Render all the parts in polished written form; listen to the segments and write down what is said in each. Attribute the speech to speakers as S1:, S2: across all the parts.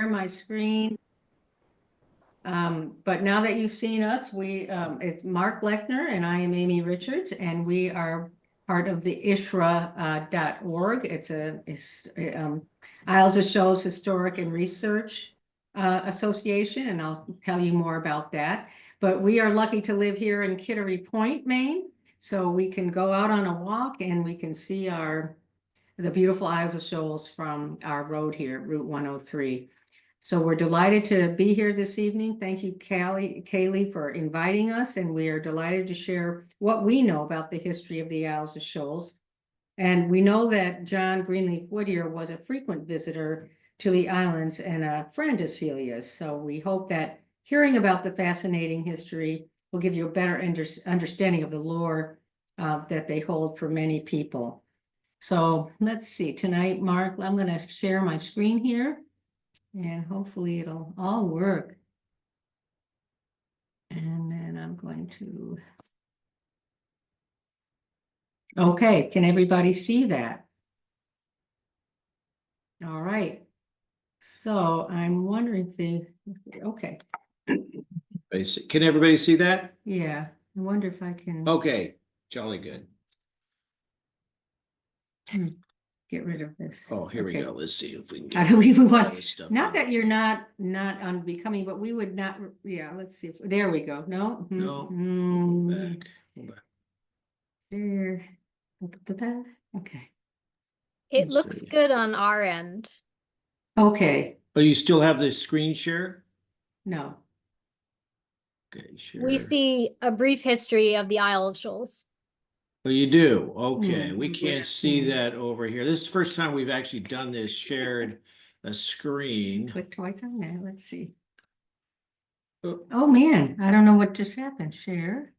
S1: my screen. But now that you've seen us, it's Mark Lechner and I am Amy Richards, and we are part of the ISHRA.org. It's Isles of Shoals Historic and Research Association, and I'll tell you more about that. But we are lucky to live here in Kittery Point, Maine, so we can go out on a walk and we can see the beautiful Isles of Shoals from our road here, Route 103. So we're delighted to be here this evening. Thank you, Kaylee, for inviting us, and we are delighted to share what we know about the history of the Isles of Shoals. And we know that John Greenleaf Whittier was a frequent visitor to the islands and a friend of Celia's. So we hope that hearing about the fascinating history will give you a better understanding of the lore that they hold for many people. So let's see, tonight, Mark, I'm going to share my screen here. And hopefully it'll all work. And then I'm going to. Okay, can everybody see that? All right. So I'm wondering if okay.
S2: Can everybody see that?
S1: Yeah, I wonder if I can.
S2: Okay, jolly good.
S1: Get rid of this.
S2: Oh, here we go. Let's see if we can
S1: How do we want?
S2: this stuff
S1: Not
S2: out.
S1: that you're not unbecoming, but we would not. Yeah, let's see. There we go. No.
S2: No.
S1: Mm.
S2: Go back.
S1: There. Okay.
S3: It looks good on our end.
S1: Okay.
S2: But you still have the screen share?
S1: No.
S2: Okay, sure.
S3: We see a brief history of the Isle of Shoals.
S2: Oh, you do? Okay, we
S1: Yeah.
S2: can't see that over here. This is the first time we've actually done this, shared a screen.
S1: Click twice on that. Let's see.
S2: Oh.
S1: Oh man, I don't know what just happened. Share.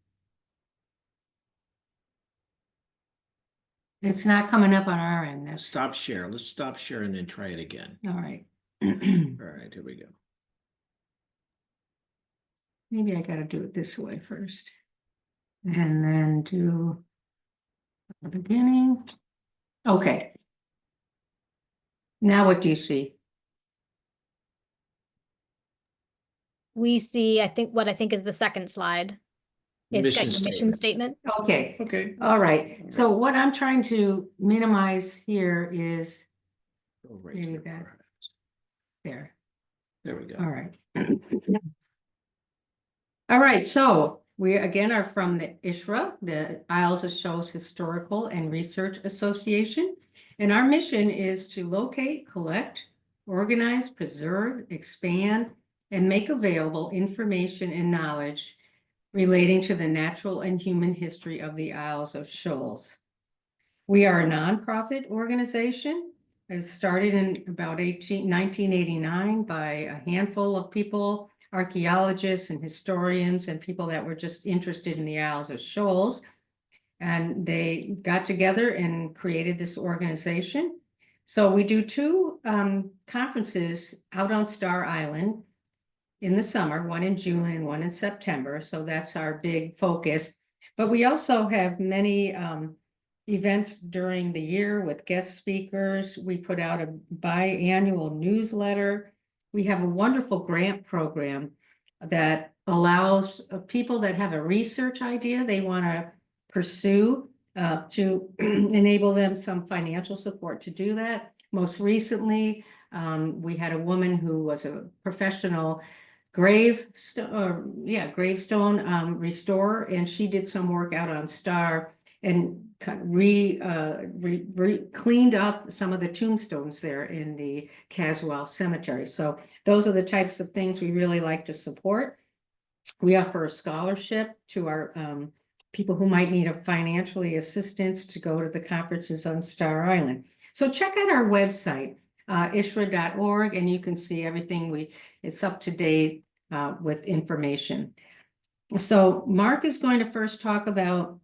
S1: It's not coming up on our end. That's
S2: Stop share. Let's stop share and then try it again.
S1: all right.
S2: All right, here we go.
S1: Maybe I got to do it this way first, and then do the beginning. Okay. Now what do you see?
S3: We see, what I think is the second slide. It's got your mission statement.
S1: Okay.
S2: Okay.
S1: All right. So what I'm trying to minimize here is
S2: Right
S1: maybe
S2: here,
S1: that.
S2: perhaps.
S1: There.
S2: There we go.
S1: All right. All right, so we again are from the ISHRA, the Isles of Shoals Historical and Research Association. And our mission is to locate, collect, organize, preserve, expand, and make available information and knowledge relating to the natural and human history of the Isles of Shoals. We are a nonprofit organization. It started in about 1989 by a handful of people, archaeologists and historians and people that were just interested in the Isles of Shoals. And they got together and created this organization. So we do two conferences out on Star Island in the summer, one in June and one in September. So that's our big focus. But we also have many events during the year with guest speakers. We put out a biannual newsletter. We have a wonderful grant program that allows people that have a research idea they want to pursue to enable them some financial support to do that. Most recently, we had a woman who was a professional gravestone restorer, and she did some work out on Star and cleaned up some of the tombstones there in the Caswell Cemetery. So those are the types of things we really like to support. We offer a scholarship to our people who might need a financially assistance to go to the conferences on Star Island. So check out our website, ISHRA.org, and you can see everything. It's up to date with information. So Mark is going to first talk about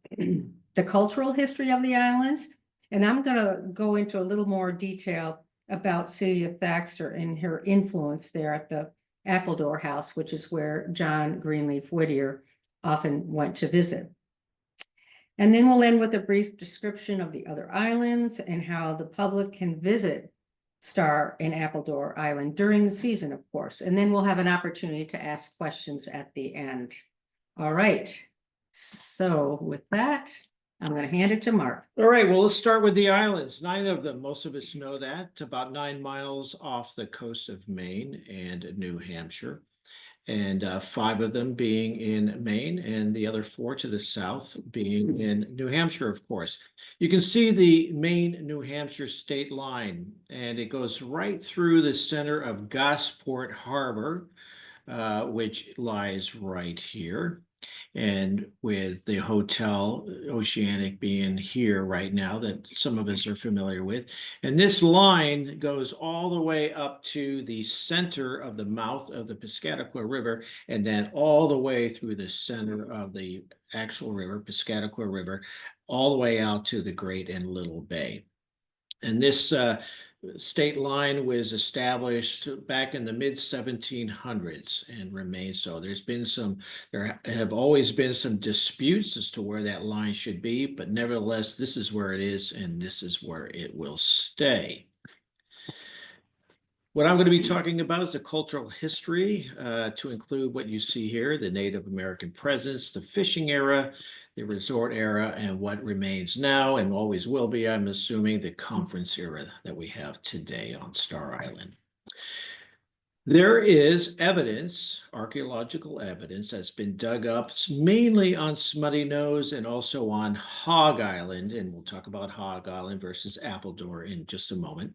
S1: the cultural history of the islands, and I'm going to go into a little more detail about Celia Thaxter and her influence there at the Appledore House, which is where John Greenleaf Whittier often went to visit. And then we'll end with a brief description of the other islands and how the public can visit Star and Appledore Island during the season, of course, and then we'll have an opportunity to ask questions at the end. All right, so with that, I'm going to hand it to Mark.
S2: All right, well, let's start with the islands. 9 of them, most of us know that, about 9 miles off the coast of Maine and New Hampshire. And 5 of them being in Maine, and the other 4 to the south being in New Hampshire, of course. You can see the Maine-New Hampshire state line, and it goes right through the center of Gosport Harbor, which lies right here. And with the Hotel Oceanic being here right now that some of us are familiar with. And this line goes all the way up to the center of the mouth of the Piscataqua River, and then all the way through the center of the actual river, Piscataqua River, all the way out to the Great and Little Bay. And this state line was established back in the mid-1700s and remains so. There have always been some disputes as to where that line should be, but nevertheless, this is where it is, and this is where it will stay. What I'm going to be talking about is the cultural history, to include what you see here, the Native American presence, the fishing era, the resort era, and what remains now and always will be, I'm assuming, the conference era that we have today on Star Island. There is evidence, archaeological evidence, that's been dug up mainly on Smutty Nose and also on Hog Island, and we'll talk about Hog Island versus Appledore in just a moment.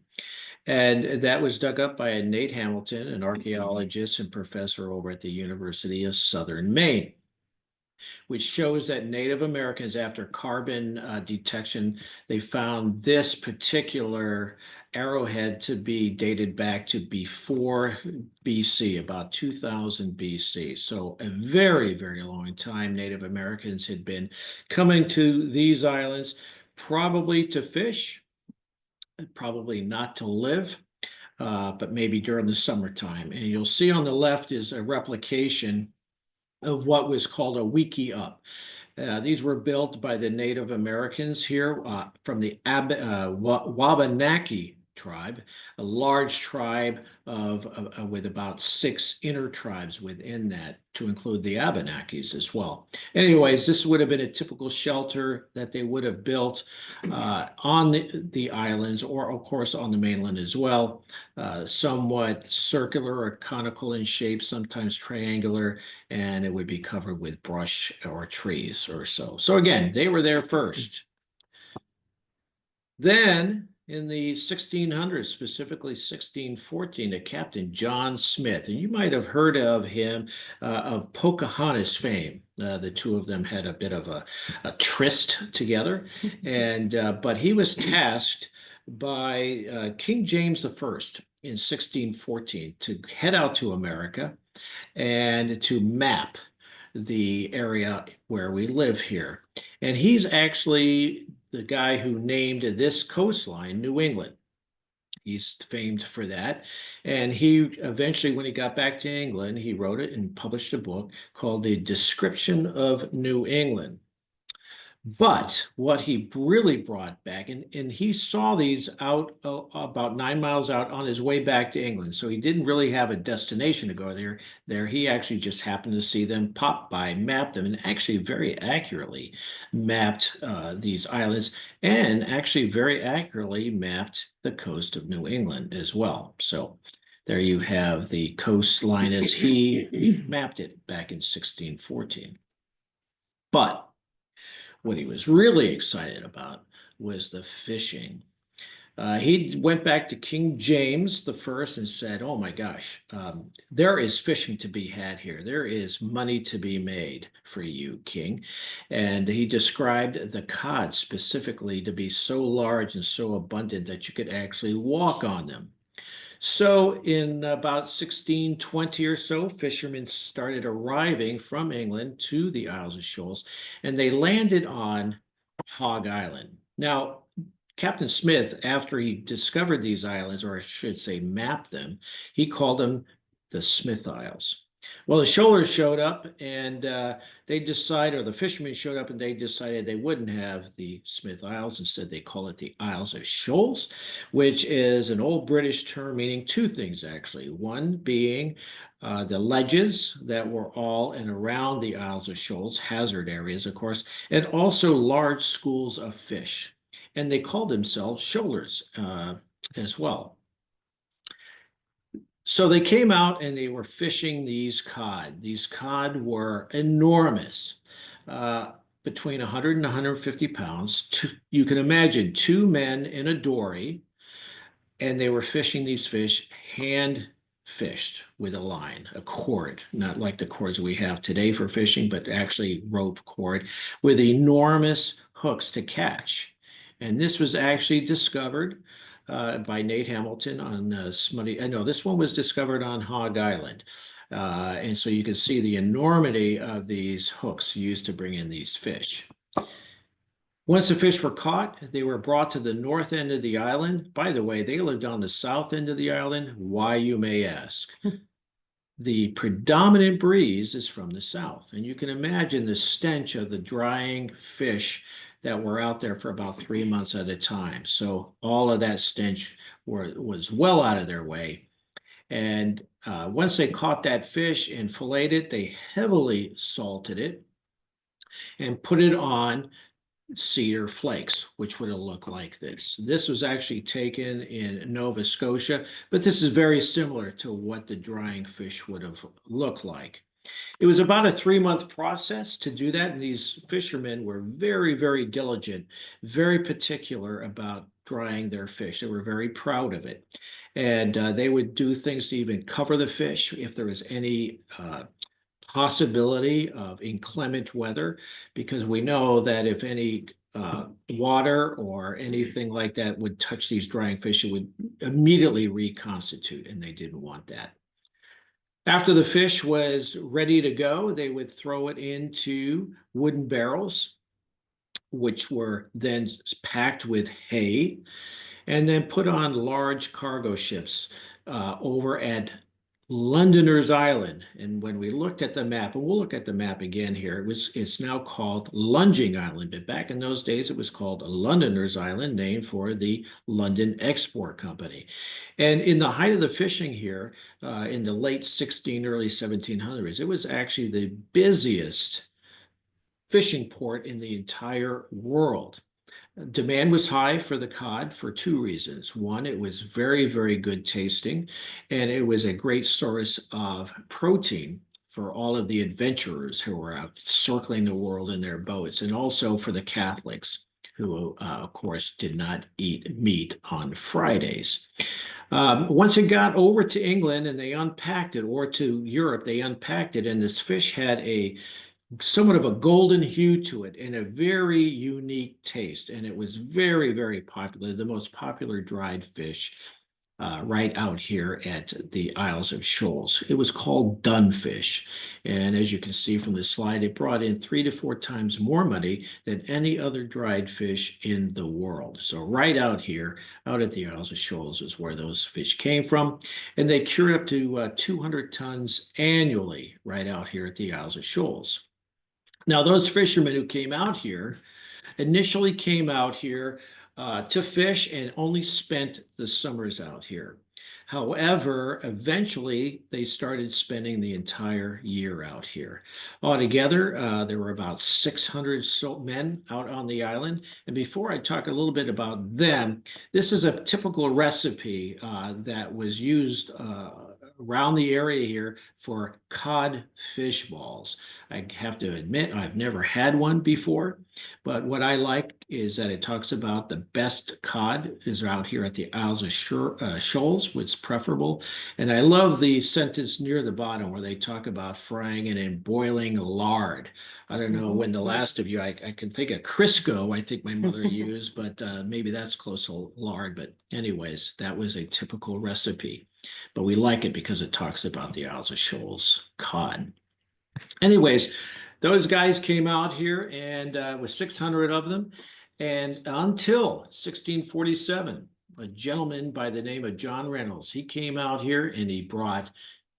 S2: And that was dug up by Nate Hamilton, an archaeologist and professor over at the University of Southern Maine, which shows that Native Americans, after carbon detection, they found this particular arrowhead to be dated back to before BC, about 2000 BC. So a very, very long time Native Americans had been coming to these islands, probably to fish, probably not to live, but maybe during the summertime. And you'll see on the left is a replication of what was called a wiki up. These were built by the Native Americans here from the Wabanaki tribe, a large tribe with about 6 inner tribes within that, to include the Abenakis as well. Anyways, this would have been a typical shelter that they would have built on the islands, or of course on the mainland as well, somewhat circular or conical in shape, sometimes triangular, and it would be covered with brush or trees or so. So again, they were there first. Then in the 1600s, specifically 1614, a Captain John Smith, and you might have heard of him, of Pocahontas fame. The two of them had a bit of a tryst together, and but he was tasked by King James I in 1614 to head out to America and to map the area where we live here. And he's actually the guy who named this coastline New England. He's famed for that. And he eventually, when he got back to England, he wrote it and published a book called The Description of New England. But what he really brought back, and he saw these out about 9 miles out on his way back to England. So he didn't really have a destination to go there. He actually just happened to see them, pop by, mapped them, and actually very accurately mapped these islands, and actually very accurately mapped the coast of New England as well. So there you have the coastline as he mapped it back in 1614. But what he was really excited about was the fishing. He went back to King James I and said, oh my gosh, there is fishing to be had here. There is money to be made for you, King. And he described the cod specifically to be so large and so abundant that you could actually walk on them. So in about 1620 or so, fishermen started arriving from England to the Isles of Shoals, and they landed on Hog Island. Now, Captain Smith, after he discovered these islands, or I should say mapped them, he called them the Smith Isles. Well, the Shoalers showed up and they decided, or the fishermen showed up and they decided they wouldn't have the Smith Isles. Instead, they call it the Isles of Shoals, which is an old British term meaning two things, actually. One being the ledges that were all and around the Isles of Shoals, hazard areas, of course, and also large schools of fish. And they called themselves Shoalers as well. So they came out and they were fishing these cod. These cod were enormous, between 100 and 150 pounds. You can imagine two men in a dory, and they were fishing these fish hand fished with a line, a cord, not like the cords we have today for fishing, but actually rope cord with enormous hooks to catch. And this was actually discovered by Nate Hamilton on Smutty. I know this one was discovered on Hog Island. And so you can see the enormity of these hooks used to bring in these fish. Once the fish were caught, they were brought to the north end of the island. By the way, they lived on the south end of the island. Why, you may ask? The predominant breeze is from the south, and you can imagine the stench of the drying fish that were out there for about 3 months at a time. So all of that stench was well out of their way. And once they caught that fish and filleted it, they heavily salted it and put it on cedar flakes, which would have looked like this. This was actually taken in Nova Scotia, but this is very similar to what the drying fish would have looked like. It was about a 3-month process to do that, and these fishermen were very, very diligent, very particular about drying their fish. They were very proud of it. And they would do things to even cover the fish if there was any possibility of inclement weather, because we know that if any water or anything like that would touch these drying fish, it would immediately reconstitute, and they didn't want that. After the fish was ready to go, they would throw it into wooden barrels, which were then packed with hay, and then put on large cargo ships over at Londoners Island. And when we looked at the map, and we'll look at the map again here, it's now called Lunging Island, but back in those days it was called Londoners Island, named for the London Export Company. And in the height of the fishing here, in the late 16, early 1700s, it was actually the busiest fishing port in the entire world. Demand was high for the cod for two reasons. One, it was very, very good tasting, and it was a great source of protein for all of the adventurers who were out circling the world in their boats, and also for the Catholics who, of course, did not eat meat on Fridays. Once it got over to England and they unpacked it, or to Europe, they unpacked it, and this fish had a somewhat of a golden hue to it and a very unique taste. And it was very, very popular, the most popular dried fish right out here at the Isles of Shoals. It was called dunfish. And as you can see from the slide, it brought in 3 to 4 times more money than any other dried fish in the world. So right out here, out at the Isles of Shoals is where those fish came from. And they cured up to 200 tons annually right out here at the Isles of Shoals. Now, those fishermen who came out here initially came out here to fish and only spent the summers out here. However, eventually they started spending the entire year out here. Altogether, there were about 600 men out on the island. And before I talk a little bit about them, this is a typical recipe that was used around the area here for cod fish balls. I have to admit, I've never had one before, but what I like is that it talks about the best cod is out here at the Isles of Shoals, which is preferable. And I love the sentence near the bottom where they talk about frying it in boiling lard. I don't know when the last of you, I can think of Crisco, I think my mother used, but maybe that's close to lard. But anyways, that was a typical recipe. But we like it because it talks about the Isles of Shoals cod. Anyways, those guys came out here and with 600 of them. And until 1647, a gentleman by the name of John Reynolds, he came out here and he brought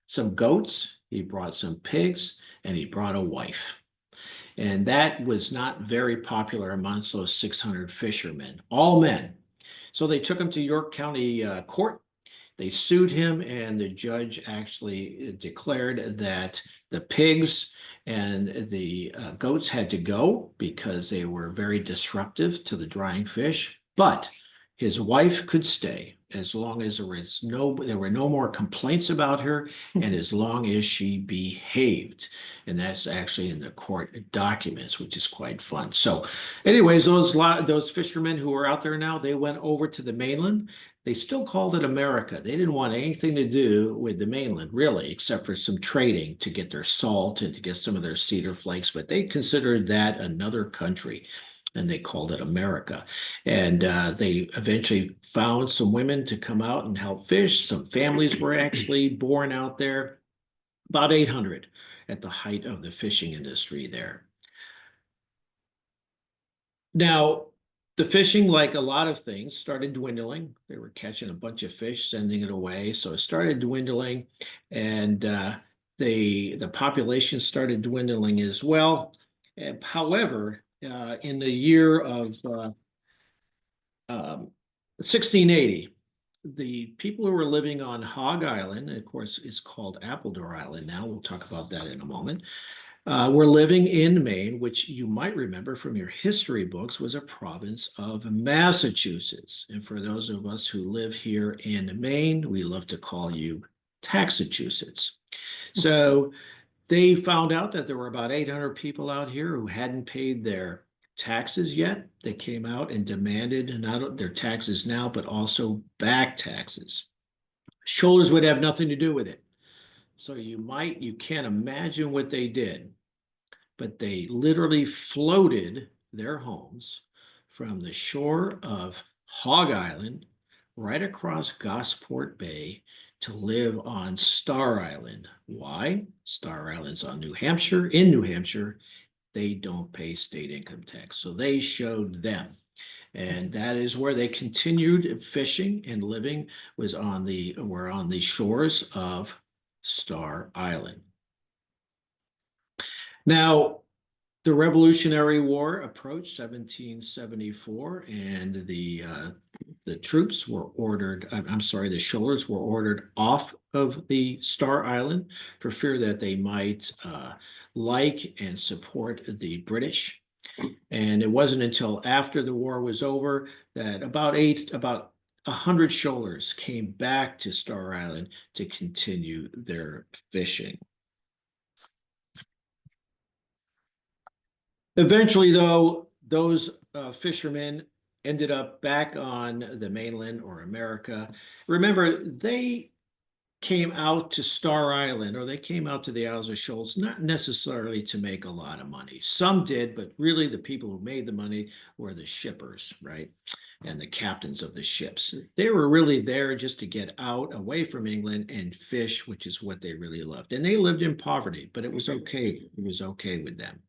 S2: some goats, he brought some pigs, and he brought a wife. And that was not very popular amongst those 600 fishermen, all men. So they took him to York County Court. They sued him, and the judge actually declared that the pigs and the goats had to go because they were very disruptive to the drying fish. But his wife could stay as long as there were no more complaints about her, and as long as she behaved. And that's actually in the court documents, which is quite fun. So, anyways, those fishermen who are out there now, they went over to the mainland. They still called it America. They didn't want anything to do with the mainland, really, except for some trading to get their salt and to get some of their cedar flakes. But they considered that another country, and they called it America. And they eventually found some women to come out and help fish. Some families were actually born out there, about 800 at the height of the fishing industry there. Now, the fishing, like a lot of things, started dwindling. They were catching a bunch of fish, sending it away. So it started dwindling, and the population started dwindling as well. However, in the year of 1680, the people who were living on Hog Island, of course, it's called Appledore Island now. We'll talk about that in a moment. Were living in Maine, which you might remember from your history books was a province of Massachusetts. And for those of us who live here in Maine, we love to call you Taxachusetts. So they found out that there were about 800 people out here who hadn't paid their taxes yet. They came out and demanded not their taxes now, but also back taxes. Shoals would have nothing to do with it. So you can't imagine what they did, but they literally floated their homes from the shore of Hog Island right across Gosport Bay to live on Star Island. Why? Star Island's in New Hampshire, they don't pay state income tax. So they showed them. And that is where they continued fishing and living, were on the shores of Star Island. Now, the Revolutionary War approached 1774, and the troops were ordered, the Shoalers were ordered off of the Star Island for fear that they might like and support the British. And it wasn't until after the war was over that about 100 Shoalers came back to Star Island to continue their fishing. Eventually, though, those fishermen ended up back on the mainland or America. Remember, they came out to Star Island, or they came out to the Isles of Shoals, not necessarily to make a lot of money. Some did, but really the people who made the money were the shippers, right? And the captains of the ships. They were really there just to get out away from England and fish, which is what they really loved. And they lived in poverty, but it was okay. It was okay with them.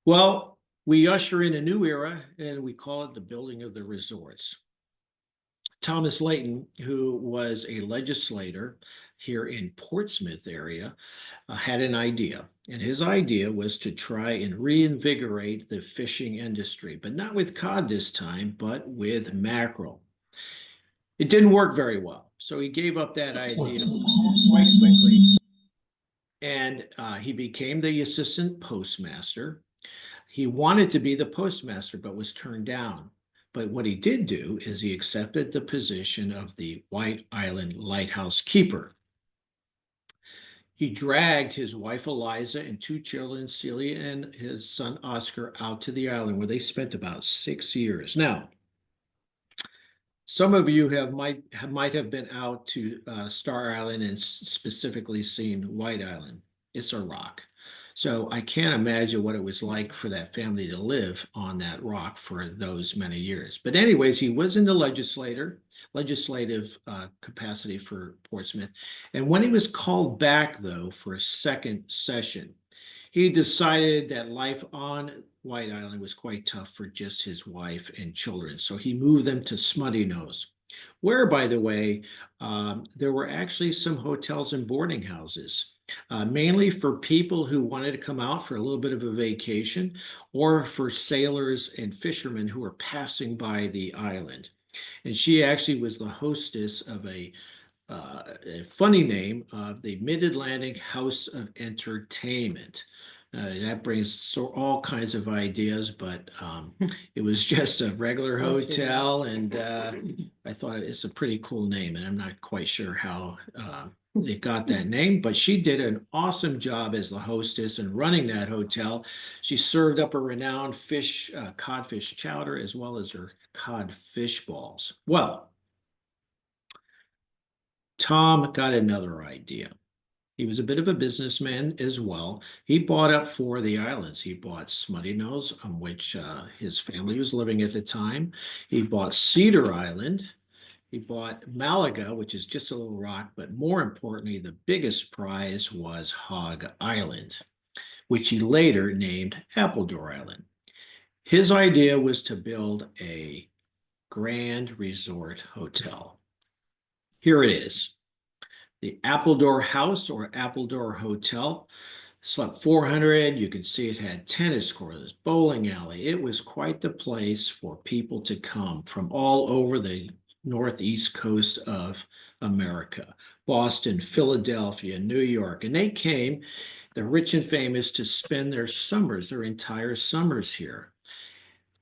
S2: Well, we usher in a new era, and we call it the building of the resorts. Thomas Layton, who was a legislator here in Portsmouth area, had an idea. And his idea was to try and reinvigorate the fishing industry, but not with cod this time, but with mackerel. It didn't work very well. So he gave up that idea quite quickly. And he became the assistant postmaster. He wanted to be the postmaster, but was turned down. But what he did do is he accepted the position of the White Island lighthouse keeper. He dragged his wife Eliza and two children, Celia and his son Oscar, out to the island where they spent about 6 years. Now, some of you might have been out to Star Island and specifically seen White Island. It's a rock. So I can't imagine what it was like for that family to live on that rock for those many years. But anyways, he was in the legislative capacity for Portsmouth. And when he was called back, though, for a second session, he decided that life on White Island was quite tough for just his wife and children. So he moved them to Smutty Nose. where, by the way, there were actually some hotels and boarding houses, mainly for people who wanted to come out for a little bit of a vacation or for sailors and fishermen who were passing by the island. And she actually was the hostess of a funny name of the Mid-Atlantic House of Entertainment. That brings all kinds of ideas, but it was just a regular hotel, and I thought it's a pretty cool name, and I'm not quite sure how it got that name, but she did an awesome job as the hostess and running that hotel. She served up a renowned codfish chowder, as well as her codfish balls. Well, Tom got another idea. He was a bit of a businessman as well. He bought up 4 of the islands. He bought Smutty Nose, on which his family was living at the time. He bought Cedar Island. He bought Malaga, which is just a little rock, but more importantly, the biggest prize was Hog Island, which he later named Appledore Island. His idea was to build a grand resort hotel. Here it is. The Appledore House or Appledore Hotel. Slept 400. You can see it had tennis courts, bowling alley. It was quite the place for people to come from all over the northeast coast of America. Boston, Philadelphia, New York. And they came, the rich and famous, to spend their summers, their entire summers here.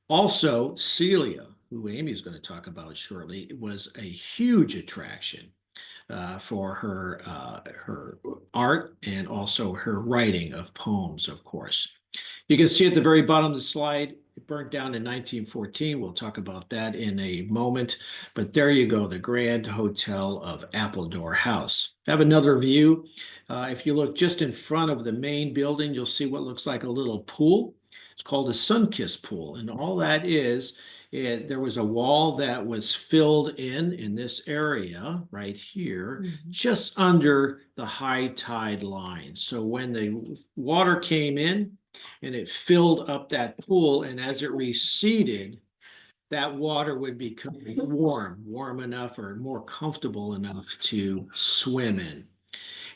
S2: Also, Celia, who Amy's going to talk about shortly, was a huge attraction. For her art and also her writing of poems, of course. You can see at the very bottom of the slide, it burnt down in 1914. We'll talk about that in a moment. But there you go, the Grand Hotel of Appledore House. I have another view. If you look just in front of the main building, you'll see what looks like a little pool. It's called a sun-kissed pool. And all that is, there was a wall that was filled in this area right here, just under the high tide line. So when the water came in and it filled up that pool, and as it receded, that water would become warm enough or more comfortable enough to swim in.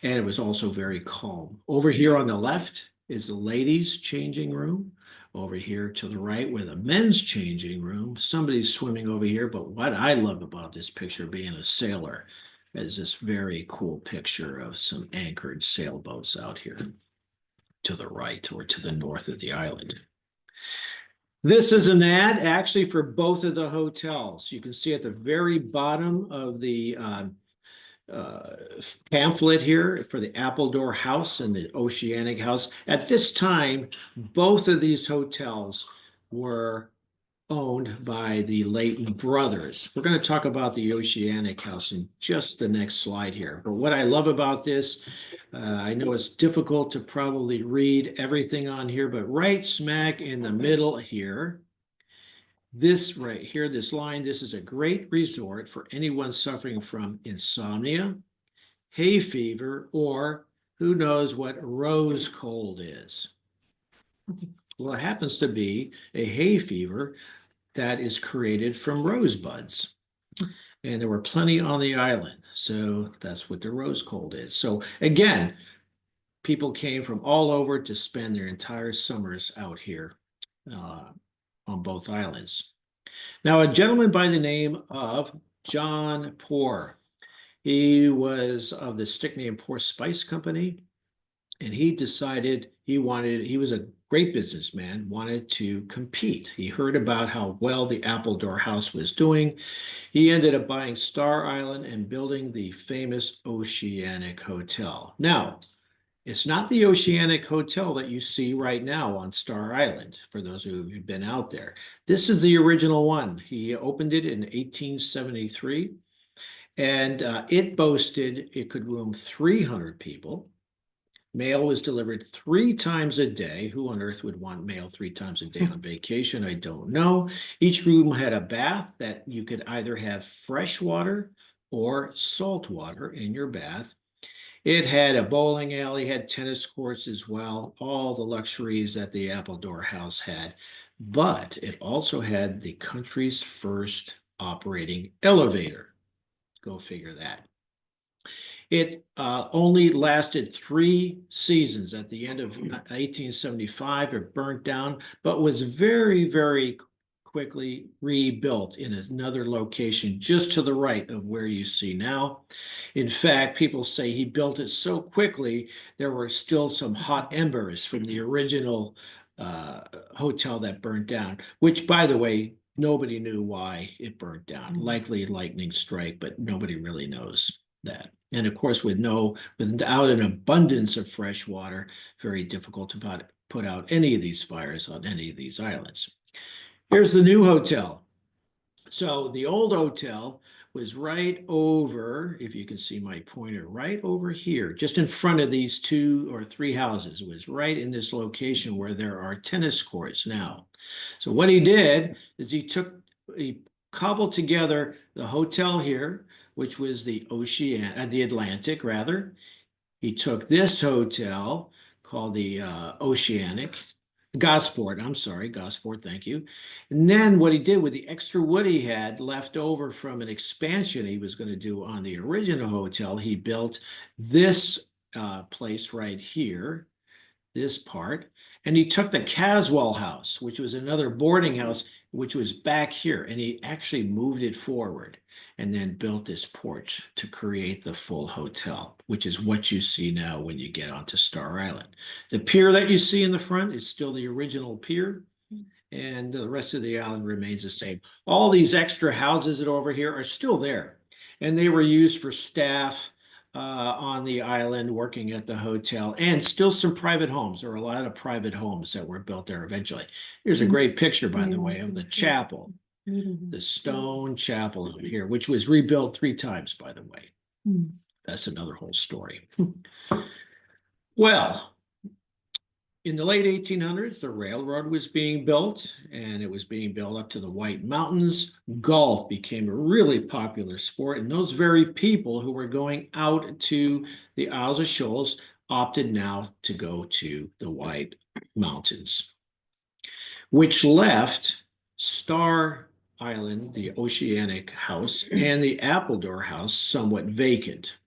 S2: And it was also very calm. Over here on the left is the ladies' changing room. Over here to the right, where the men's changing room. Somebody's swimming over here, but what I love about this picture, being a sailor, is this very cool picture of some anchored sailboats out here to the right or to the north of the island. This is an ad actually for both of the hotels. You can see at the very bottom of the pamphlet here for the Appledore House and the Oceanic House. At this time, both of these hotels were owned by the Leighton brothers. We're going to talk about the Oceanic House in just the next slide here. But what I love about this, I know it's difficult to probably read everything on here, but right smack in the middle here, this right here, this line, this is a great resort for anyone suffering from insomnia, hay fever, or who knows what rose cold is. Well, it happens to be a hay fever that is created from rosebuds. And there were plenty on the island. So that's what the rose cold is. So again, people came from all over to spend their entire summers out here on both islands. Now, a gentleman by the name of John Poor, he was of the Stickney and Poor Spice Company, and he decided he was a great businessman, wanted to compete. He heard about how well the Appledore House was doing. He ended up buying Star Island and building the famous Oceanic Hotel. Now, it's not the Oceanic Hotel that you see right now on Star Island, for those who have been out there. This is the original one. He opened it in 1873, and it could room 300 people. Mail was delivered 3 times a day. Who on earth would want mail 3 times a day on vacation? I don't know. Each room had a bath that you could either have fresh water or salt water in your bath. It had a bowling alley, had tennis courts as well, all the luxuries that the Appledore House had. But it also had the country's first operating elevator. Go figure that. It only lasted 3 seasons. At the end of 1875, it burnt down, but was very, very quickly rebuilt in another location just to the right of where you see now. In fact, people say he built it so quickly, there were still some hot embers from the original hotel that burnt down, which, by the way, nobody knew why it burnt down. Likely lightning strike, but nobody really knows that. And of course, without an abundance of fresh water, very difficult to put out any of these fires on any of these islands. Here's the new hotel. So the old hotel was right over, if you can see my pointer, right over here, just in front of these 2 or 3 houses. It was right in this location where there are tennis courts now. So what he did is he cobbled together the hotel here, which was the Atlantic rather. He took this hotel called the Gosport, thank you. And then what he did with the extra wood he had left over from an expansion he was going to do on the original hotel, he built this place right here, this part, and he took the Caswell house, which was another boarding house, which was back here, and he actually moved it forward and then built this porch to create the full hotel, which is what you see now when you get onto Star Island. The pier that you see in the front is still the original pier, and the rest of the island remains the same. All these extra houses that are over here are still there, and they were used for staff on the island working at the hotel, and still some private homes. There are a lot of private homes that were built there eventually. Here's a great picture, by the way, of the chapel, the stone chapel over here, which was rebuilt 3 times, by the way. That's another whole story. Well, in the late 1800s, the railroad was being built, and it was being built up to the White Mountains. Golf became a really popular sport, and those very people who were going out to the Isles of Shoals opted now to go to the White Mountains, which left Star Island, the Oceanic House, and the Appledore House somewhat vacant.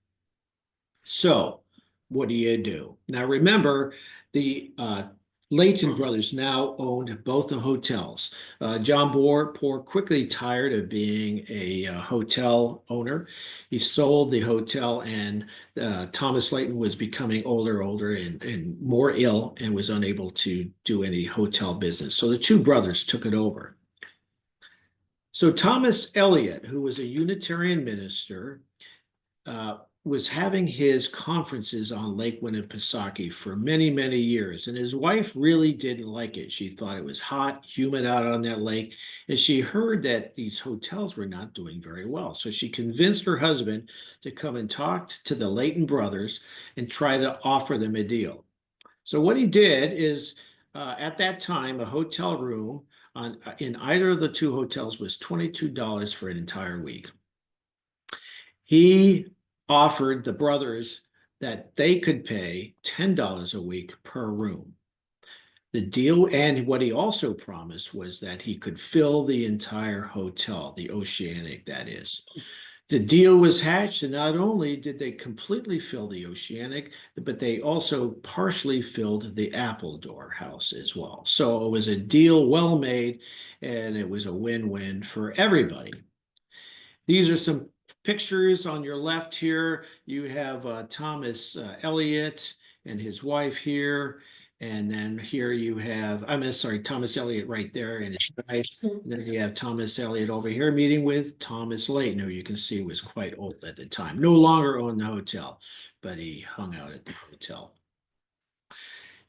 S2: So what do you do? Now remember, the Lechner brothers now owned both the hotels. John Poor quickly tired of being a hotel owner. He sold the hotel, and Thomas Lechner was becoming older and more ill and was unable to do any hotel business. So the 2 brothers took it over. So Thomas Eliot, who was a Unitarian minister, was having his conferences on Lake Winnipesaukee for many, many years. And his wife really didn't like it. She thought it was hot, humid out on that lake. And she heard that these hotels were not doing very well. So she convinced her husband to come and talk to the Leighton brothers and try to offer them a deal. So what he did is, at that time, a hotel room in either of the 2 hotels was $22 for an entire week. He offered the brothers that they could pay $10 a week per room. The deal, and what he also promised, was that he could fill the entire hotel, the Oceanic, that is. The deal was hatched, and not only did they completely fill the Oceanic, but they also partially filled the Appledore house as well. So it was a deal well made, and it was a win-win for everybody. These are some pictures on your left here. You have Thomas Eliot and his wife here. And then here you have, Thomas Eliot right there and his wife. And then you have Thomas Eliot over here meeting with Thomas Lechner, who you can see was quite old at the time. No longer owned the hotel, but he hung out at the hotel.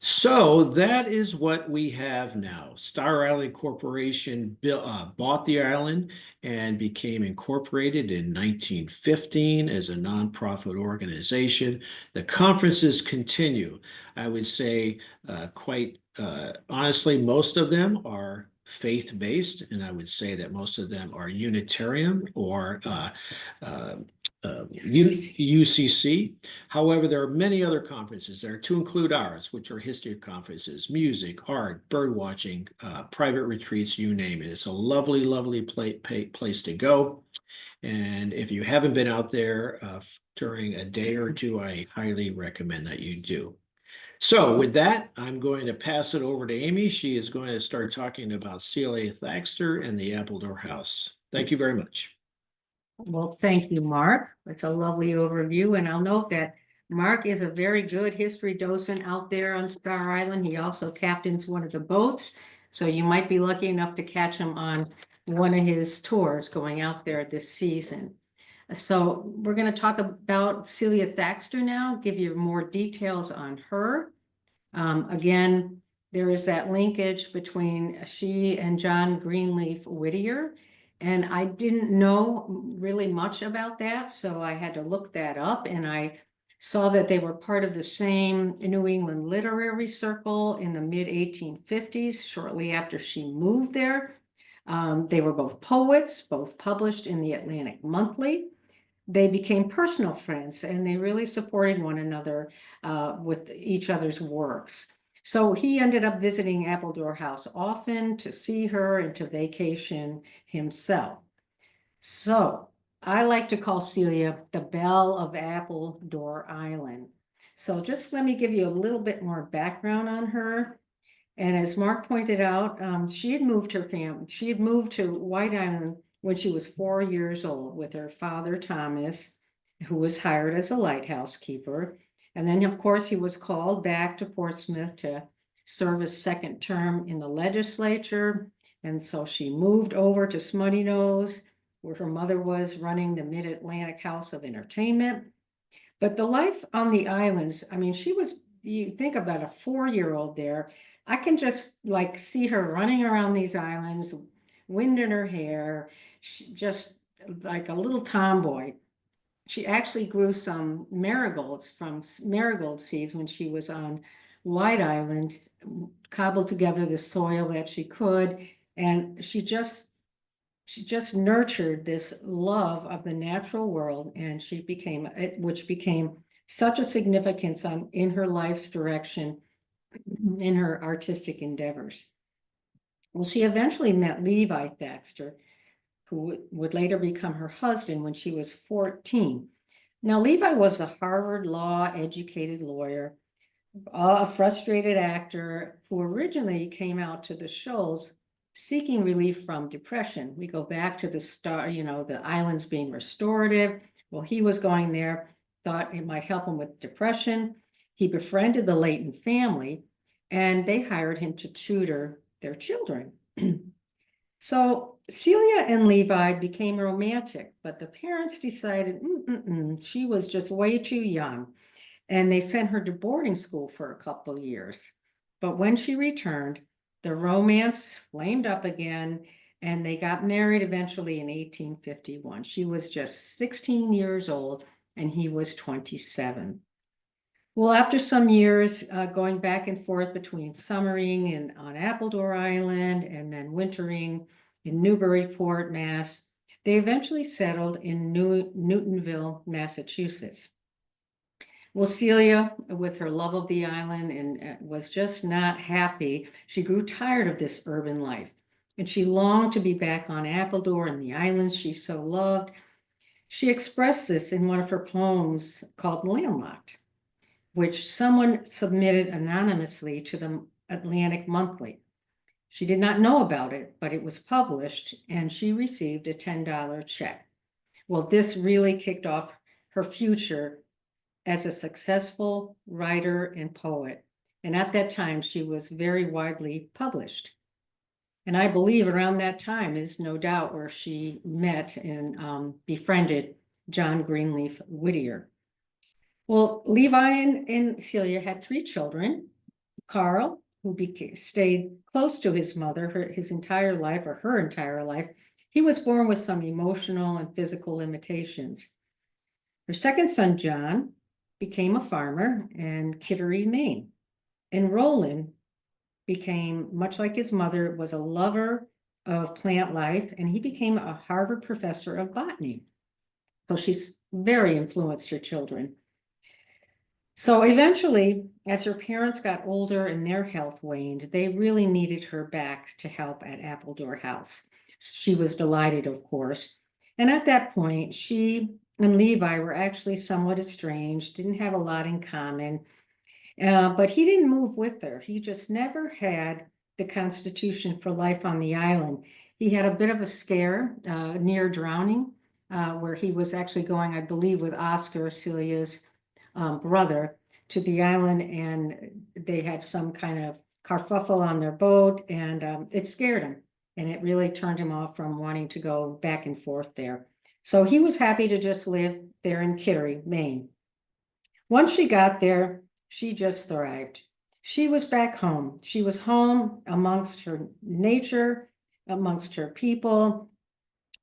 S2: So that is what we have now. Star Island Corporation bought the island and became incorporated in 1915 as a nonprofit organization. The conferences continue. I would say quite honestly, most of them are faith-based, and I would say that most of them are Unitarian or UCC. However, there are many other conferences there, to include ours, which are history conferences, music, art, bird watching, private retreats, you name it. It's a lovely, lovely place to go. And if you haven't been out there during a day or two, I highly recommend that you do. So with that, I'm going to pass it over to Amy. She is going to start talking about Celia Thaxter and the Appledore House. Thank you very much.
S1: Well, thank you, Mark. It's a lovely overview, and I'll note that Mark is a very good history docent out there on Star Island. He also captains one of the boats, so you might be lucky enough to catch him on one of his tours going out there this season. So we're going to talk about Celia Thaxter now, give you more details on her. Again, there is that linkage between she and John Greenleaf Whittier, and I didn't know really much about that, so I had to look that up, and I saw that they were part of the same New England literary circle in the mid-1850s, shortly after she moved there. They were both poets, both published in the Atlantic Monthly. They became personal friends, and they really supported one another with each other's works. So he ended up visiting Appledore House often to see her and to vacation himself. So I like to call Celia the Belle of Appledore Island. So just let me give you a little bit more background on her. And as Mark pointed out, she had moved her family. She had moved to White Island when she was 4 years old with her father, Thomas, who was hired as a lighthouse keeper. And then, of course, he was called back to Portsmouth to serve a second term in the legislature. And so she moved over to Smutty Nose, where her mother was running the Mid-Atlantic House of Entertainment. But the life on the islands, I mean, she was, you think about a 4-year-old there. I can just like see her running around these islands, wind in her hair, just like a little tomboy. She actually grew some marigolds from marigold seeds when she was on White Island, cobbled together the soil that she could, and she just nurtured this love of the natural world, and she became, which became such a significance in her life's direction, in her artistic endeavors. Well, she eventually met Levi Thaxter, who would later become her husband when she was 14. Now, Levi was a Harvard law-educated lawyer, a frustrated actor who originally came out to the Shoals seeking relief from depression. We go back to the start, you know, the islands being restorative. Well, he was going there, thought it might help him with depression. He befriended the Leighton family, and they hired him to tutor their children. So Celia and Levi became romantic, but the parents decided she was just way too young, and they sent her to boarding school for a couple of years. But when she returned, the romance flamed up again, and they got married eventually in 1851. She was just 16 years old, and he was 27. Well, after some years going back and forth between summering and on Appledore Island and then wintering in Newburyport, Mass., they eventually settled in Newtonville, Massachusetts. Well, Celia, with her love of the island, and was just not happy. She grew tired of this urban life, and she longed to be back on Appledore and the islands she so loved. She expressed this in one of her poems called Landlocked, which someone submitted anonymously to the Atlantic Monthly. She did not know about it, but it was published, and she received a $10 check. Well, this really kicked off her future as a successful writer and poet. And at that time, she was very widely published. And I believe around that time is no doubt where she met and befriended John Greenleaf Whittier. Well, Levi and Celia had 3 children. Carl, who stayed close to his mother his entire life, or her entire life. He was born with some emotional and physical limitations. Her second son, John, became a farmer in Kittery, Maine. And Roland became, much like his mother, was a lover of plant life, and he became a Harvard professor of botany. So she's very influenced her children. So eventually, as her parents got older and their health waned, they really needed her back to help at Appledore House. She was delighted, of course. And at that point, she and Levi were actually somewhat estranged, didn't have a lot in common. But he didn't move with her. He just never had the constitution for life on the island. He had a bit of a scare near drowning, where he was actually going, I believe, with Oscar, Celia's brother, to the island, and they had some kind of kerfuffle on their boat, and it scared him, and it really turned him off from wanting to go back and forth there. So he was happy to just live there in Kittery, Maine. Once she got there, she just thrived. She was back home. She was home amongst her nature, amongst her people,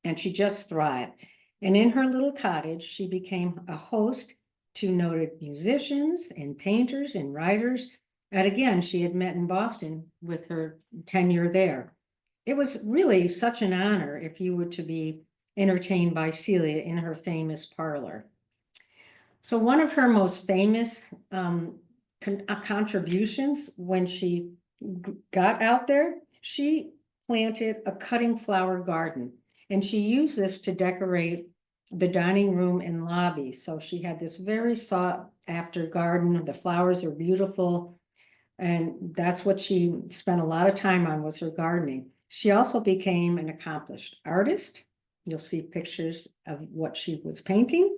S1: and she just thrived. And in her little cottage, she became a host to noted musicians and painters and writers that, again, she had met in Boston with her tenure there. It was really such an honor if you were to be entertained by Celia in her famous parlor. So one of her most famous contributions when she got out there, she planted a cutting flower garden, and she used this to decorate the dining room and lobby. So she had this very sought after garden. The flowers are beautiful, and that's what she spent a lot of time on, was her gardening. She also became an accomplished artist. You'll see pictures of what she was painting.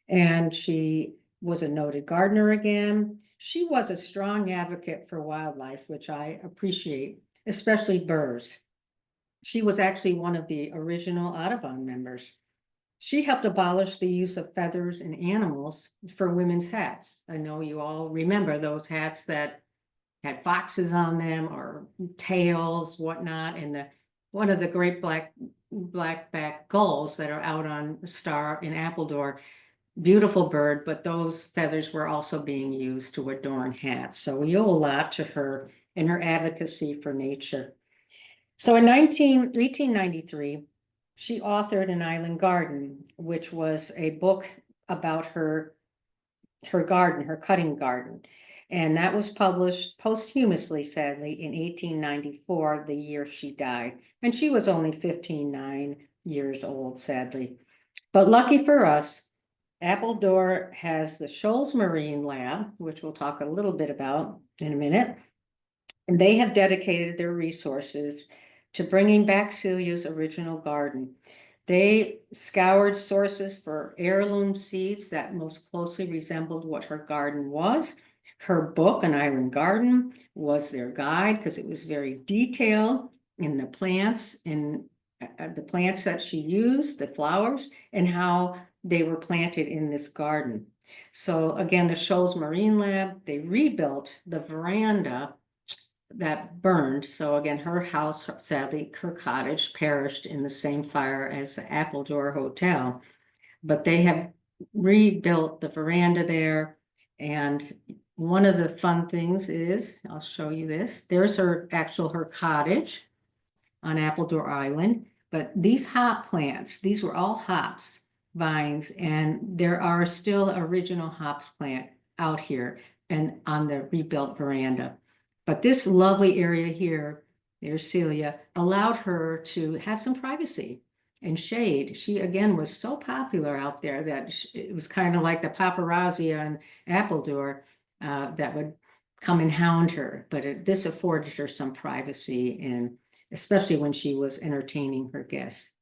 S1: And she was a noted gardener again. She was a strong advocate for wildlife, which I appreciate, especially birds. She was actually one of the original Audubon members. She helped abolish the use of feathers and animals for women's hats. I know you all remember those hats that had foxes on them or tails, whatnot, and one of the great black-backed gulls that are out on Star in Appledore. Beautiful bird, but those feathers were also being used to adorn hats. So we owe a lot to her and her advocacy for nature. So in 1893, she authored An Island Garden, which was a book about her garden, her cutting garden. And that was published posthumously, sadly, in 1894, the year she died. And she was only 59 years old, sadly. But lucky for us, Appledore has the Shoals Marine Lab, which we'll talk a little bit about in a minute. And they have dedicated their resources to bringing back Celia's original garden. They scoured sources for heirloom seeds that most closely resembled what her garden was. Her book, An Island Garden, was their guide because it was very detailed in the plants and the plants that she used, the flowers, and how they were planted in this garden. So again, the Shoals Marine Lab, they rebuilt the veranda that burned. So again, her house, sadly, her cottage perished in the same fire as the Appledore Hotel. But they have rebuilt the veranda there. And one of the fun things is, I'll show you this. There's her cottage on Appledore Island. But these hop plants, these were all hops, vines, and there are still original hops plant out here and on the rebuilt veranda. But this lovely area here, there's Celia, allowed her to have some privacy and shade. She, again, was so popular out there that it was kind of like the paparazzi on Appledore that would come and hound her. But this afforded her some privacy, and especially when she was entertaining her guests.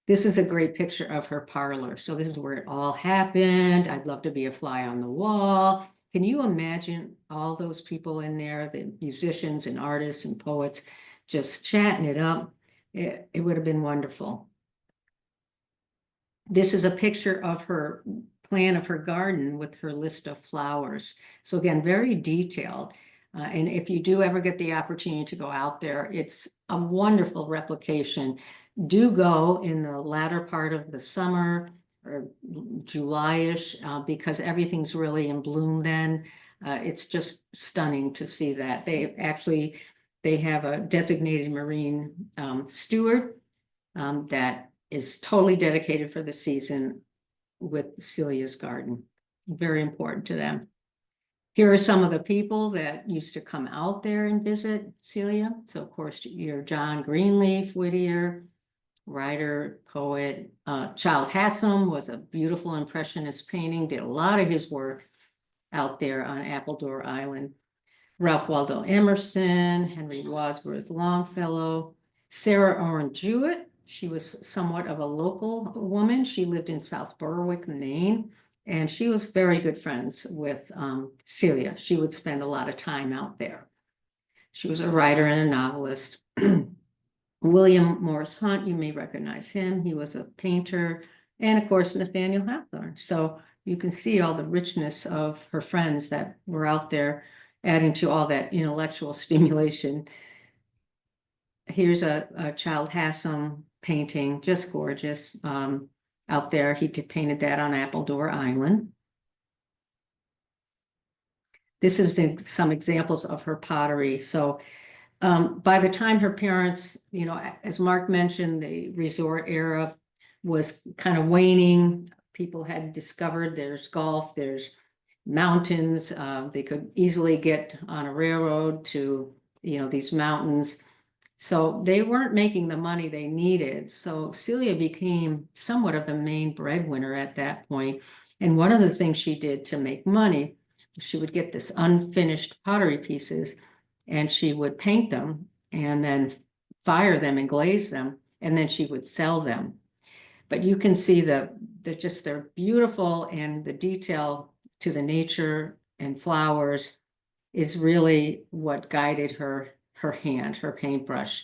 S1: This is a great picture of her parlor. So this is where it all happened. I'd love to be a fly on the wall. Can you imagine all those people in there, the musicians and artists and poets, just chatting it up? It would have been wonderful. This is a picture of her plan of her garden with her list of flowers. So again, very detailed. And if you do ever get the opportunity to go out there, it's a wonderful replication. Do go in the latter part of the summer or July-ish because everything's really in bloom then. It's just stunning to see that. They have a designated marine steward that is totally dedicated for the season with Celia's garden. Very important to them. Here are some of the people that used to come out there and visit Celia. So of course, your John Greenleaf Whittier, writer, poet. Child Haslam was a beautiful impressionist painting, did a lot of his work out there on Appledore Island. Ralph Waldo Emerson, Henry Wadsworth Longfellow, Sarah Orne Jewett. She was somewhat of a local woman. She lived in South Berwick, Maine, and she was very good friends with Celia. She would spend a lot of time out there. She was a writer and a novelist. William Morris Hunt, you may recognize him. He was a painter, and of course, Nathaniel Hawthorne. So you can see all the richness of her friends that were out there, adding to all that intellectual stimulation. Here's a Child Haslam painting, just gorgeous. Out there, he painted that on Appledore Island. This is some examples of her pottery. So by the time her parents, as Mark mentioned, the resort era was kind of waning. People had discovered there's golf, there's mountains. They could easily get on a railroad to, these mountains. So they weren't making the money they needed. So Celia became somewhat of the main breadwinner at that point. And one of the things she did to make money, she would get this unfinished pottery pieces and she would paint them and then fire them and glaze them, and then she would sell them. But you can see they're beautiful, and the detail to the nature and flowers is really what guided her hand, her paintbrush.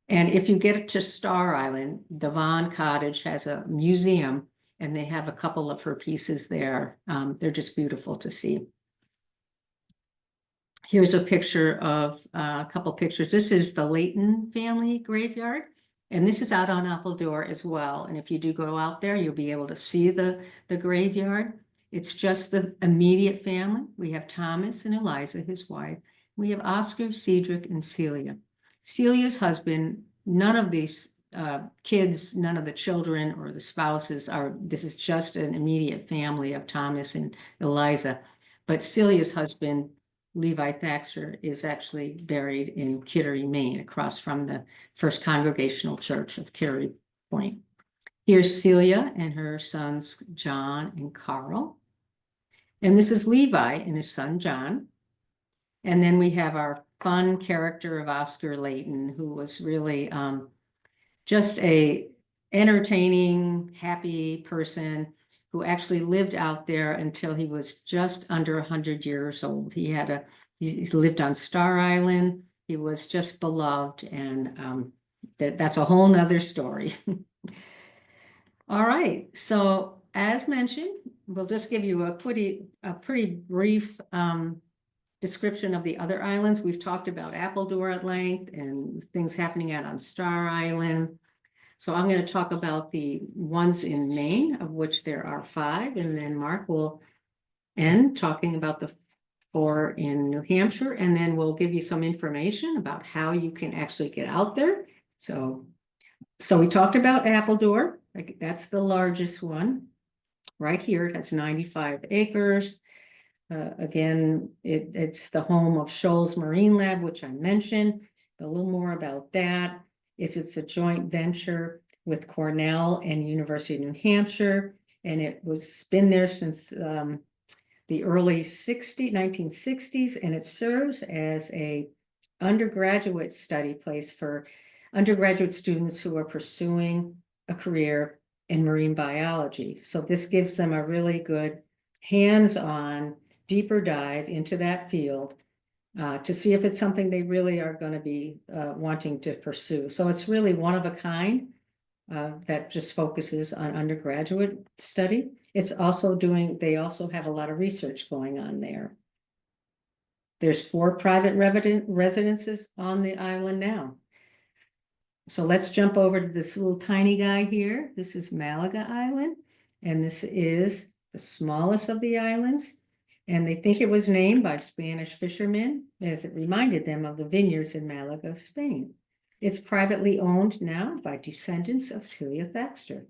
S1: And if you get to Star Island, the Vaughn Cottage has a museum, and they have a couple of her pieces there. They're just beautiful to see. Here's a picture of a couple pictures. This is the Leighton family graveyard, and this is out on Appledore as well. And if you do go out there, you'll be able to see the graveyard. It's just the immediate family. We have Thomas and Eliza, his wife. We have Oscar, Cedric, and Celia. Celia's husband, none of these kids, none of the children or the spouses this is just an immediate family of Thomas and Eliza. But Celia's husband, Levi Thaxter, is actually buried in Kittery, Maine, across from the First Congregational Church of Kittery Point. Here's Celia and her sons, John and Carl. And this is Levi and his son, John. And then we have our fun character of Oscar Leighton, who was really just a entertaining, happy person who actually lived out there until he was just under 100 years old. He lived on Star Island. He was just beloved, and that's a whole nother story. All right, so as mentioned, we'll just give you a pretty brief description of the other islands. We've talked about Appledore at length and things happening out on Star Island. So I'm going to talk about the ones in Maine, of which there are 5, and then Mark will end talking about the 4 in New Hampshire, and then we'll give you some information about how you can actually get out there. So we talked about Appledore. That's the largest one right here. It has 95 acres. Again, it's the home of Shoals Marine Lab, which I mentioned. A little more about that. It's a joint venture with Cornell and University of New Hampshire, and it was been there since the early 1960s, and it serves as a undergraduate study place for undergraduate students who are pursuing a career in marine biology. So this gives them a really good hands-on, deeper dive into that field to see if it's something they really are going to be wanting to pursue. So it's really one of a kind that just focuses on undergraduate study. It's also they also have a lot of research going on there. There's 4 private residences on the island now. So let's jump over to this little tiny guy here. This is Malaga Island, and this is the smallest of the islands. And they think it was named by Spanish fishermen as it reminded them of the vineyards in Malaga, Spain. It's privately owned now by descendants of Celia Thaxter.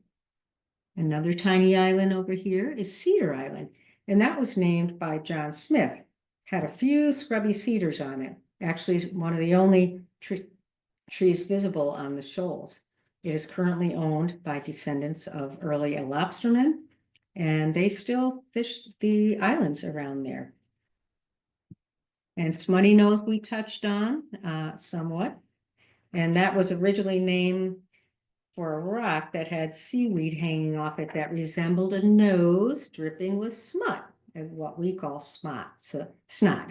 S1: Another tiny island over here is Cedar Island, and that was named by John Smith. Had a few scrubby cedars on it. Actually, one of the only trees visible on the shoals. It is currently owned by descendants of early lobstermen, and they still fish the islands around there. And Smutty Nose we touched on somewhat, and that was originally named for a rock that had seaweed hanging off it that resembled a nose dripping with smut, as what we call snot,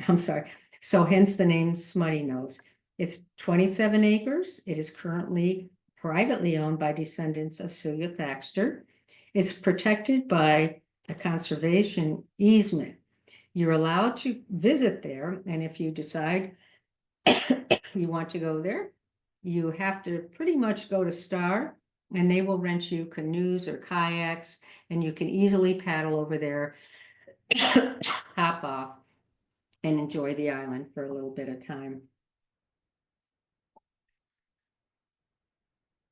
S1: I'm sorry. So hence the name Smutty Nose. It's 27 acres. It is currently privately owned by descendants of Celia Thaxter. It's protected by a conservation easement. You're allowed to visit there, and if you decide you want to go there, you have to pretty much go to Star, and they will rent you canoes or kayaks, and you can easily paddle over there, hop off, and enjoy the island for a little bit of time.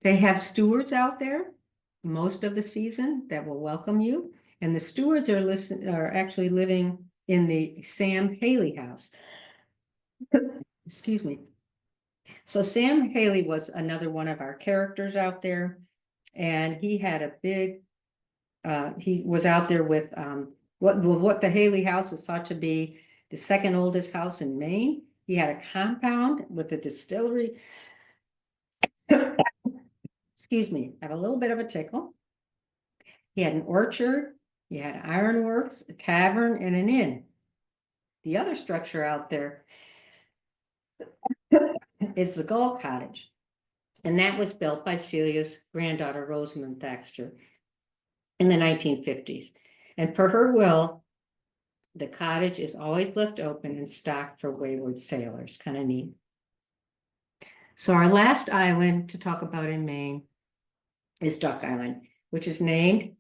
S1: They have stewards out there most of the season that will welcome you, and the stewards are actually living in the Sam Haley house. Excuse me. So Sam Haley was another one of our characters out there, and he had a big, he was out there with what the Haley house is thought to be the second oldest house in Maine. He had a compound with a distillery. Excuse me, I have a little bit of a tickle. He had an orchard, he had ironworks, a tavern, and an inn. The other structure out there is the Gull Cottage, and that was built by Celia's granddaughter, Rosamond Thaxter, in the 1950s. And per her will, the cottage is always left open and stocked for wayward sailors. Kind of neat. So our last island to talk about in Maine is Duck Island, which is named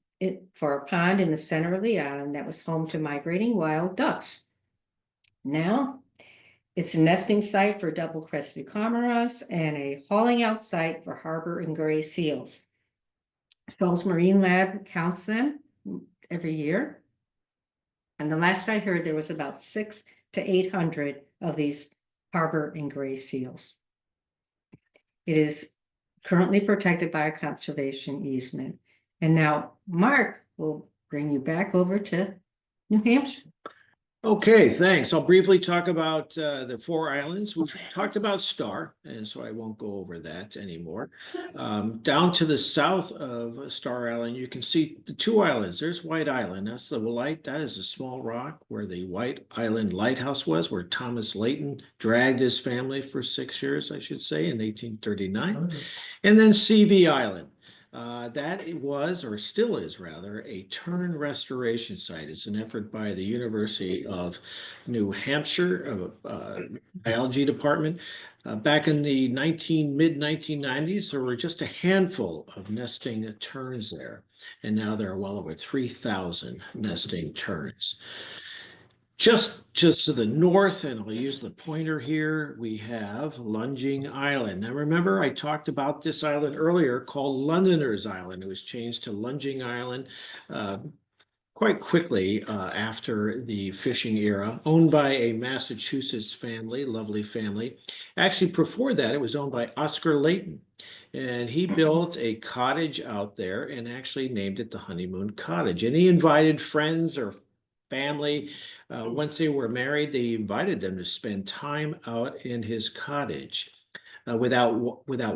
S1: for a pond in the center of the island that was home to migrating wild ducks. Now, it's a nesting site for double-crested cormorants and a hauling out site for harbor and gray seals. Shoals Marine Lab counts them every year. And the last I heard, there was about 600 to 800 of these harbor and gray seals. It is currently protected by a conservation easement. And now Mark will bring you back over to New Hampshire.
S2: Okay, thanks. I'll briefly talk about the 4 islands. We've talked about Star, and so I won't go over that anymore. Down to the south of Star Island, you can see the 2 islands. There's White Island. That's the light. That is a small rock where the White Island Lighthouse was, where Thomas Layton dragged his family for 6 years, I should say, in 1839. And then CV Island. That it was, or still is rather, a Tern restoration site. It's an effort by the University of New Hampshire biology department. Back in the mid-1990s, there were just a handful of nesting terns there, and now there are well over 3,000 nesting terns. Just to the north, and I'll use the pointer here, we have Lunging Island. Now remember, I talked about this island earlier called Londoners Island. It was changed to Lunging Island quite quickly after the fishing era, owned by a Massachusetts family, lovely family. Actually, before that, it was owned by Oscar Layton. And he built a cottage out there and actually named it the Honeymoon Cottage. And he invited friends or family. Once they were married, they invited them to spend time out in his cottage. Without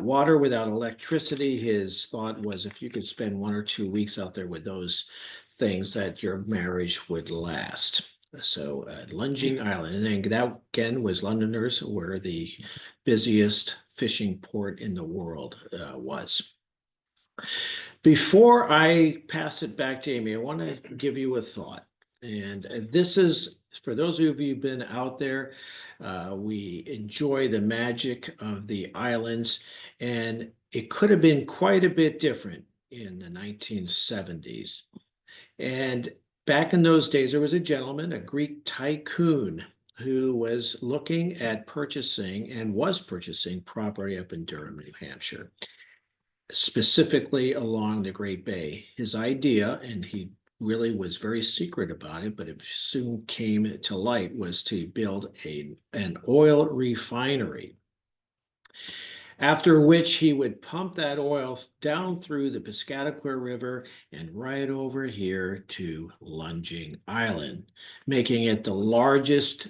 S2: water, without electricity, his thought was if you could spend 1 or 2 weeks out there with those things, that your marriage would last. So Lunging Island, and then that again was Londoners, where the busiest fishing port in the world was. Before I pass it back to Amy, I want to give you a thought. And this is, for those of you who've been out there, we enjoy the magic of the islands, and it could have been quite a bit different in the 1970s. And back in those days, there was a gentleman, a Greek tycoon, who was looking at purchasing and was purchasing property up in Durham, New Hampshire, specifically along the Great Bay. His idea, and he really was very secret about it, but it soon came to light, was to build an oil refinery. After which he would pump that oil down through the Piscataqua River and right over here to Lunging Island, making it the largest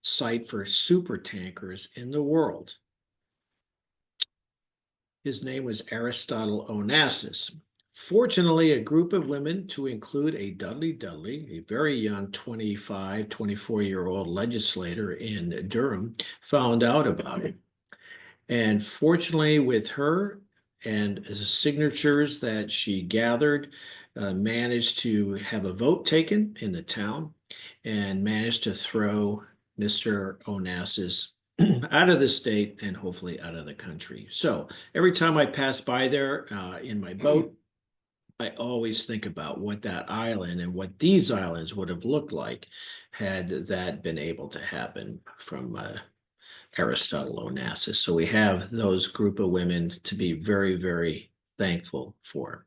S2: site for super tankers in the world. His name was Aristotle Onassis. Fortunately, a group of women, to include a Dudley Dudley, a very young 25, 24-year-old legislator in Durham, found out about it. And fortunately, with her and the signatures that she gathered, managed to have a vote taken in the town and managed to throw Mr. Onassis out of the state and hopefully out of the country. So every time I pass by there in my boat, I always think about what that island and what these islands would have looked like had that been able to happen from Aristotle Onassis. So we have those group of women to be very, very thankful for.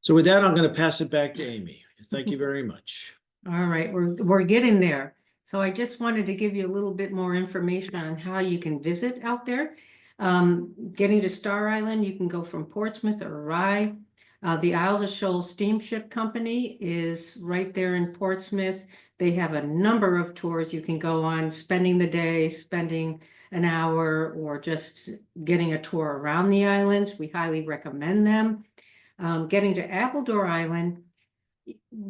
S2: So with that, I'm going to pass it back to Amy. Thank you very much.
S1: All right, we're getting there. So I just wanted to give you a little bit more information on how you can visit out there. Getting to Star Island, you can go from Portsmouth or Rye. The Isles of Shoals Steamship Company is right there in Portsmouth. They have a number of tours you can go on, spending the day, spending an hour, or just getting a tour around the islands. We highly recommend them. Getting to Appledore Island,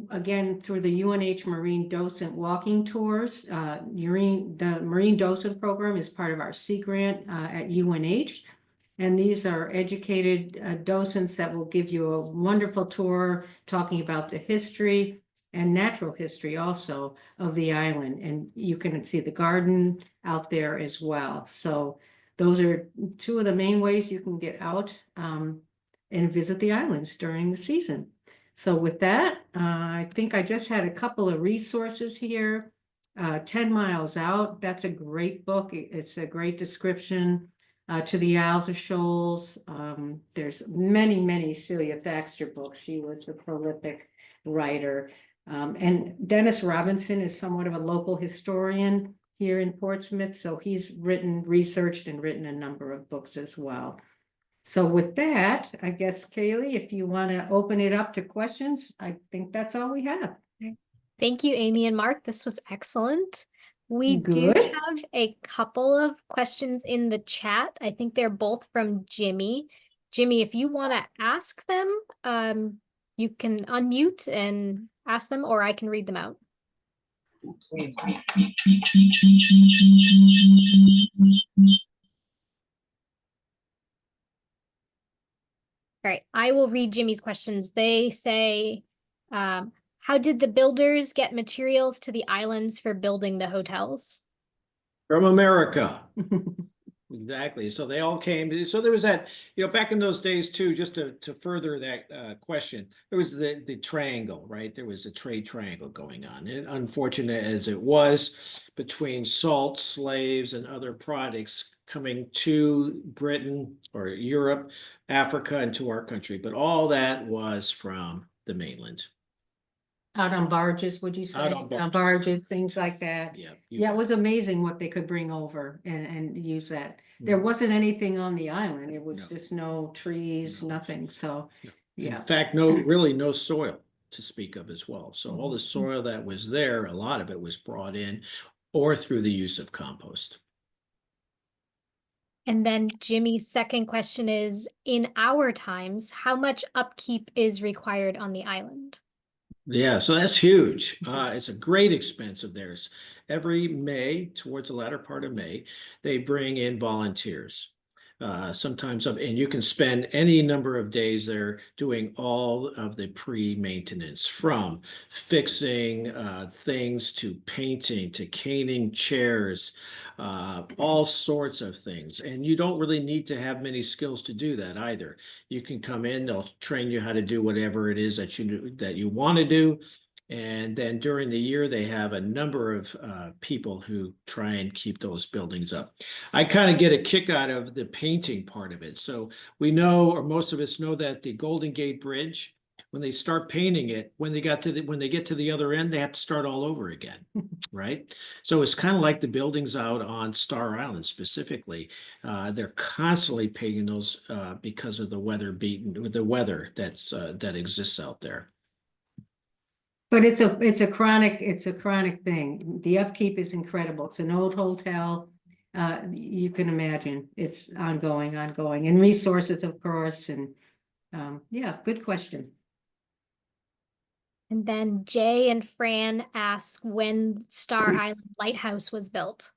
S1: again, through the UNH Marine Docent Walking Tours. The Marine Docent Program is part of our Sea Grant at UNH. And these are educated docents that will give you a wonderful tour talking about the history and natural history also of the island. And you can see the garden out there as well. So those are two of the main ways you can get out and visit the islands during the season. So with that, I think I just had a couple of resources here. 10 Miles Out, that's a great book. It's a great description to the Isles of Shoals. There's many Celia Thaxter books. She was a prolific writer. And Dennis Robinson is somewhat of a local historian here in Portsmouth. So he's researched and written a number of books as well. So with that, I guess, Kaylee, if you want to open it up to questions, I think that's all we have.
S3: Thank you, Amy and Mark. This was excellent. We do
S1: Good.
S3: have a couple of questions in the chat. I think they're both from Jimmy. Jimmy, if you want to ask them, you can unmute and ask them, or I can read them out. All right, I will read Jimmy's questions. They say, how did the builders get materials to the islands for building the hotels?
S2: From America. Exactly. So they all came. So there was that, back in those days too, just to further that question, there was the triangle, right? There was a trade triangle going on. And unfortunate as it was, between salt, slaves, and other products coming to Britain or Europe, Africa, and to our country. But all that was from the mainland.
S1: Out on barges, would you say?
S2: Out on
S1: barges, things like that.
S2: Yeah.
S1: Yeah, it was amazing what they could bring over and use that. There wasn't anything on the island. It was just no trees, nothing. So, yeah.
S2: In fact, really no soil to speak of as well. So all the soil that was there, a lot of it was brought in or through the use of compost.
S3: And then Jimmy's second question is, in our times, how much upkeep is required on the island?
S2: Yeah, so that's huge. It's a great expense of theirs. Every May, towards the latter part of May, they bring in volunteers. sometimes and you can spend any number of days there doing all of the pre-maintenance, from fixing things to painting to caning chairs, all sorts of things. And you don't really need to have many skills to do that either. You can come in, they'll train you how to do whatever it is that you want to do. And then during the year, they have a number of people who try and keep those buildings up. I kind of get a kick out of the painting part of it. So we know, or most of us know, that the Golden Gate Bridge, when they start painting it, when they get to the other end, they have to start all over again, right? So it's kind of like the buildings out on Star Island specifically. They're constantly painting those because of the weather that exists out there.
S1: But it's a chronic thing. The upkeep is incredible. It's an old hotel. You can imagine it's ongoing, and resources, of course. And yeah, good question.
S3: And then Jay and Fran ask when Star Island Lighthouse was built.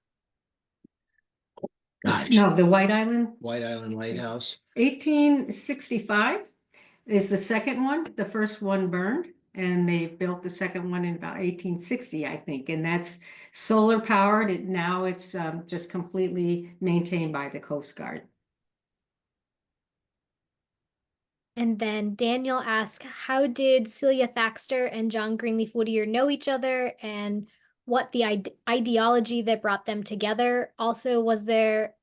S2: Gosh.
S1: No, the White Island.
S2: White Island Lighthouse.
S1: 1865 is the second one. The first one burned, and they built the second one in about 1860, I think. And that's solar powered. Now it's just completely maintained by the Coast Guard.
S3: And then Daniel asked, how did Celia Thaxter and John Greenleaf Whittier know each other, and what the ideology that brought them together? Also, where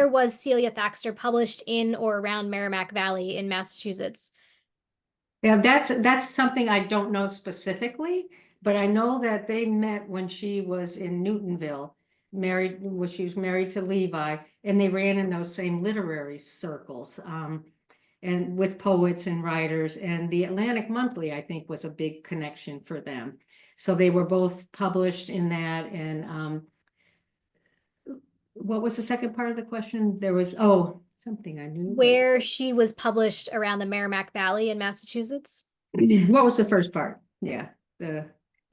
S3: was Celia Thaxter published in or around Merrimack Valley in Massachusetts?
S1: Yeah, that's something I don't know specifically, but I know that they met when she was in Newtonville, she was married to Levi, and they ran in those same literary circles, and with poets and writers. And the Atlantic Monthly, I think, was a big connection for them. So they were both published in that. And what was the second part of the question? There was, something I knew.
S3: Where she was published around the Merrimack Valley in Massachusetts.
S1: What was the first part? Yeah.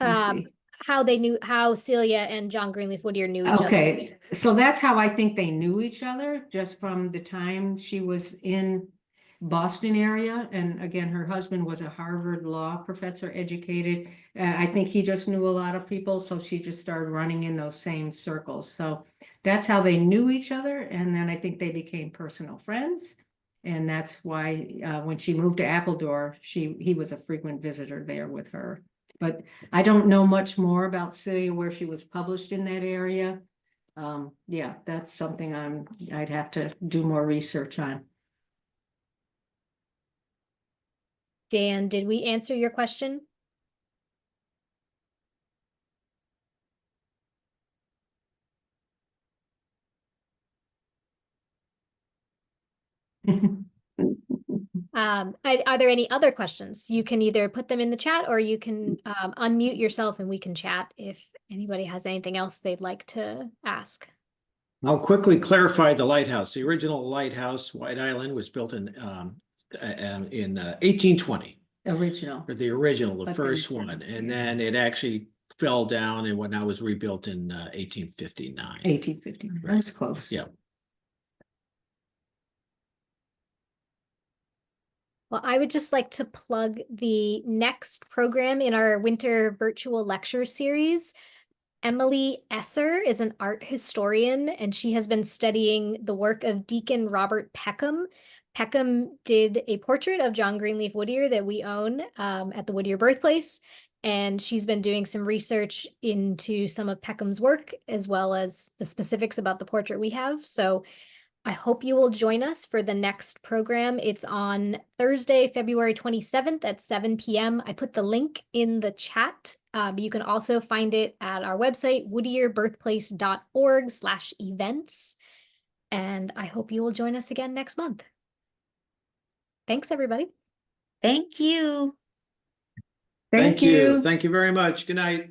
S3: How Celia and John Greenleaf Whittier knew each other.
S1: Okay, so that's how I think they knew each other, just from the time she was in Boston area. And again, her husband was a Harvard law professor, educated. I think he just knew a lot of people, so she just started running in those same circles. So that's how they knew each other. And then I think they became personal friends. And that's why when she moved to Appledore, he was a frequent visitor there with her. But I don't know much more about Celia, where she was published in that area. Yeah, that's something I'd have to do more research on.
S3: Dan, did we answer your question? Are there any other questions? You can either put them in the chat, or you can unmute yourself and we can chat if anybody has anything else they'd like to ask.
S2: I'll quickly clarify the lighthouse. The original lighthouse, White Island, was built in 1820.
S1: Original.
S2: Or the original, the
S1: But
S2: first
S1: then-
S2: one. And then it actually fell down and now was rebuilt in 1859.
S1: 1850. That's close.
S2: Yeah.
S3: Well, I would just like to plug the next program in our winter virtual lecture series. Emily Esser is an art historian, and she has been studying the work of Deacon Robert Peckham. Peckham did a portrait of John Greenleaf Whittier that we own at the Whittier Birthplace, and she's been doing some research into some of Peckham's work, as well as the specifics about the portrait we have. So I hope you will join us for the next program. It's on Thursday, February 27th at 7 p.m. I put the link in the chat. You can also find it at our website, whittierbirthplace.org/events. And I hope you will join us again next month. Thanks, everybody.
S4: Thank you.
S1: Thank you.
S2: Thank you very much. Good night.